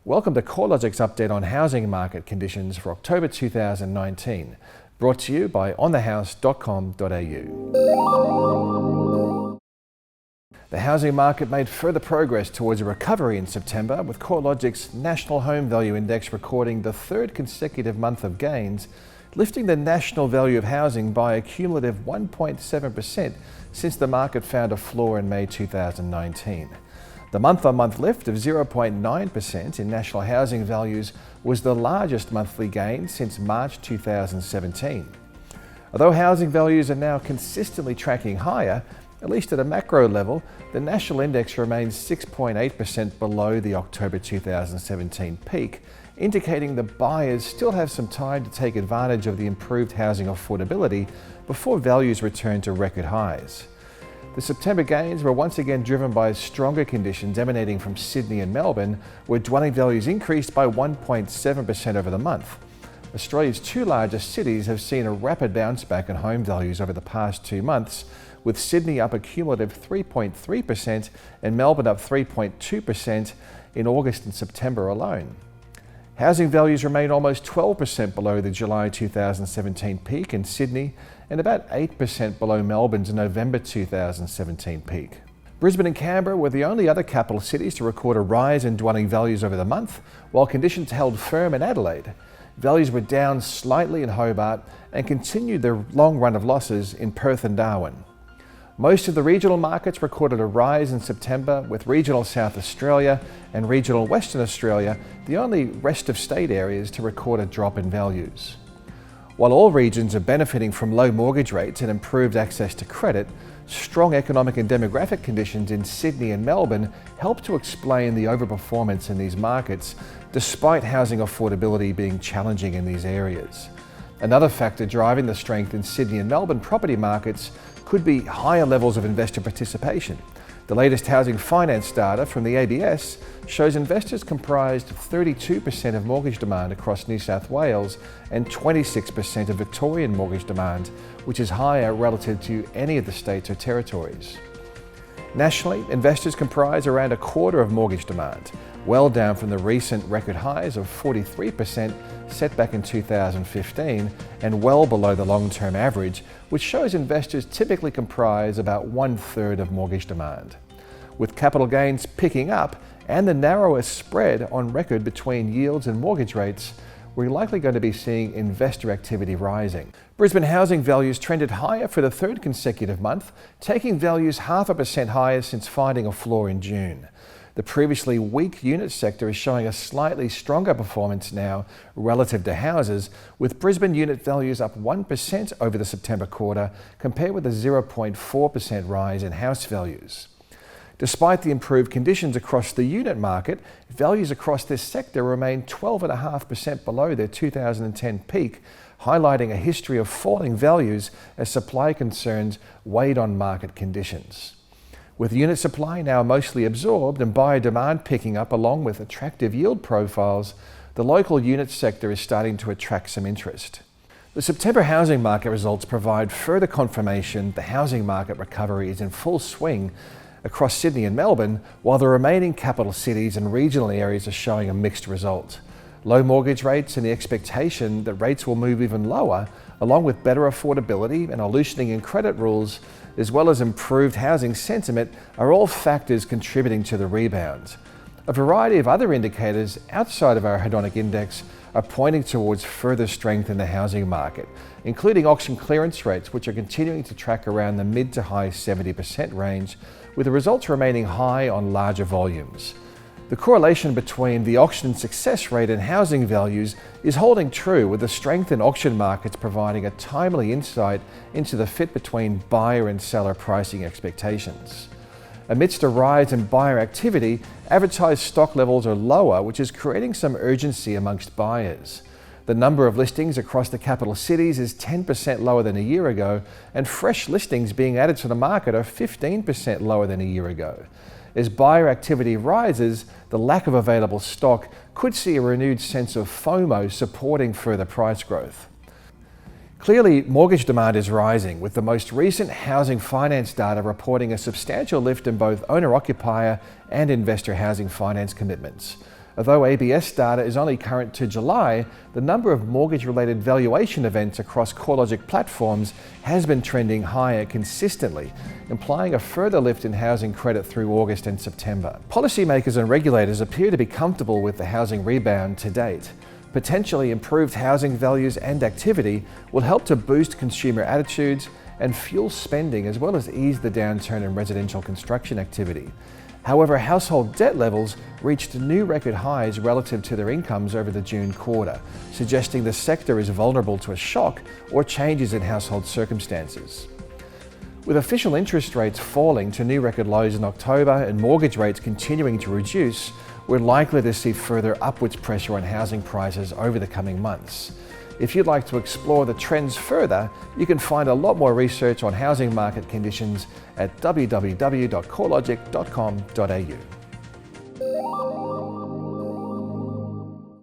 Welcome to CoreLogic's update on housing market conditions for October 2019, brought to you by onthehouse.com.au. The housing market made further progress towards a recovery in September, with CoreLogic's National Home Value Index recording the third consecutive month of gains, lifting the national value of housing by a cumulative 1.7% since the market found a floor in May 2019. The month-on-month lift of 0.9% in national housing values was the largest monthly gain since March 2017. Although housing values are now consistently tracking higher, at least at a macro level, the national index remains 6.8% below the October 2017 peak, indicating that buyers still have some time to take advantage of the improved housing affordability before values return to record highs. The September gains were once again driven by stronger conditions emanating from Sydney and Melbourne, where dwelling values increased by 1.7% over the month. Australia's two largest cities have seen a rapid bounce back in home values over the past 2 months, with Sydney up a cumulative 3.3% and Melbourne up 3.2% in August and September alone. Housing values remain almost 12% below the July 2017 peak in Sydney and about 8% below Melbourne's November 2017 peak. Brisbane and Canberra were the only other capital cities to record a rise in dwelling values over the month, while conditions held firm in Adelaide. Values were down slightly in Hobart and continued their long run of losses in Perth and Darwin. Most of the regional markets recorded a rise in September, with regional South Australia and regional Western Australia the only rest of state areas to record a drop in values. While all regions are benefiting from low mortgage rates and improved access to credit, strong economic and demographic conditions in Sydney and Melbourne help to explain the overperformance in these markets, despite housing affordability being challenging in these areas. Another factor driving the strength in Sydney and Melbourne property markets could be higher levels of investor participation. The latest housing finance data from the ABS shows investors comprised 32% of mortgage demand across New South Wales and 26% of Victorian mortgage demand, which is higher relative to any of the states or territories. Nationally, investors comprise around a quarter of mortgage demand, well down from the recent record highs of 43% set back in 2015 and well below the long-term average, which shows investors typically comprise about 1/3 of mortgage demand. With capital gains picking up and the narrowest spread on record between yields and mortgage rates, we're likely going to be seeing investor activity rising. Brisbane housing values trended higher for the third consecutive month, taking values 0.5% higher since finding a floor in June. The previously weak unit sector is showing a slightly stronger performance now relative to houses, with Brisbane unit values up 1% over the September quarter, compared with a 0.4% rise in house values. Despite the improved conditions across the unit market, values across this sector remain 12.5% below their 2010 peak, highlighting a history of falling values as supply concerns weighed on market conditions. With unit supply now mostly absorbed and buyer demand picking up along with attractive yield profiles, the local unit sector is starting to attract some interest. The September housing market results provide further confirmation the housing market recovery is in full swing across Sydney and Melbourne, while the remaining capital cities and regional areas are showing a mixed result. Low mortgage rates and the expectation that rates will move even lower, along with better affordability and a loosening in credit rules, as well as improved housing sentiment, are all factors contributing to the rebound. A variety of other indicators outside of our Hedonic index are pointing towards further strength in the housing market, including auction clearance rates, which are continuing to track around the mid to high 70% range, with the results remaining high on larger volumes. The correlation between the auction success rate and housing values is holding true, with the strength in auction markets providing a timely insight into the fit between buyer and seller pricing expectations. Amidst a rise in buyer activity, advertised stock levels are lower, which is creating some urgency amongst buyers. The number of listings across the capital cities is 10% lower than a year ago, and fresh listings being added to the market are 15% lower than a year ago. As buyer activity rises, the lack of available stock could see a renewed sense of FOMO supporting further price growth. Clearly, mortgage demand is rising, with the most recent housing finance data reporting a substantial lift in both owner-occupier and investor housing finance commitments. Although ABS data is only current to July, the number of mortgage-related valuation events across CoreLogic platforms has been trending higher consistently, implying a further lift in housing credit through August and September. Policymakers and regulators appear to be comfortable with the housing rebound to date. Potentially improved housing values and activity will help to boost consumer attitudes and fuel spending, as well as ease the downturn in residential construction activity. However, household debt levels reached new record highs relative to their incomes over the June quarter, suggesting the sector is vulnerable to a shock or changes in household circumstances. With official interest rates falling to new record lows in October and mortgage rates continuing to reduce, we're likely to see further upwards pressure on housing prices over the coming months. If you'd like to explore the trends further, you can find a lot more research on housing market conditions at www.corelogic.com.au.